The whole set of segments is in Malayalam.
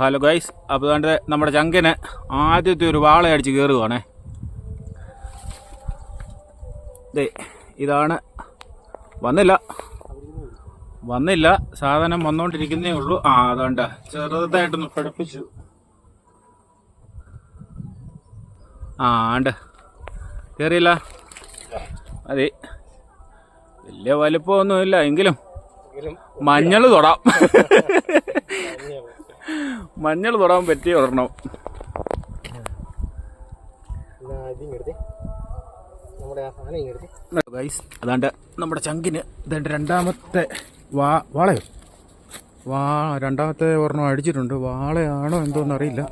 Hello guys. അപ്പോൾ അതുകൊണ്ട് നമ്മുടെ ചങ്കിന് ആദ്യത്തെ ഒരു വാള അടിച്ച് കയറുകയാണേ. ഇതാണ്. വന്നില്ല, സാധനം വന്നുകൊണ്ടിരിക്കുന്നേ ഉള്ളൂ. അതുകൊണ്ട് ചെറുതായിട്ടൊന്ന് പഠിപ്പിച്ചു. ആണ്ട് കയറിയില്ല. അതെ, വലിയ വലിപ്പമൊന്നുമില്ല, എങ്കിലും മഞ്ഞൾ തൊടാം. മഞ്ഞൾ തൊടാൻ പറ്റിയ ഒരെണ്ണം. ഗൈസ്, അതാണ്ട് നമ്മുടെ ചങ്കിന് ഇതാണ്ട് രണ്ടാമത്തെ രണ്ടാമത്തെ ഒരെണ്ണം അടിച്ചിട്ടുണ്ട്. വാളയാണോ എന്തോന്ന് അറിയില്ല.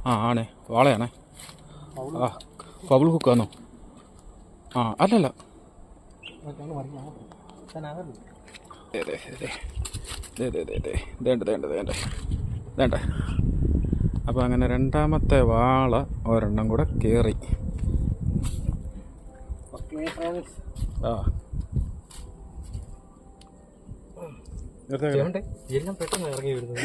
ആണേ, വാളയാണേ. ഫബിൾ ഹുക്കാന്നോ? അല്ലല്ല. വേണ്ട. അപ്പോൾ അങ്ങനെ രണ്ടാമത്തെ വാള ഒരെണ്ണം കൂടെ കയറി. എല്ലാം പെട്ടെന്ന് ഇറങ്ങി വരുന്നത്.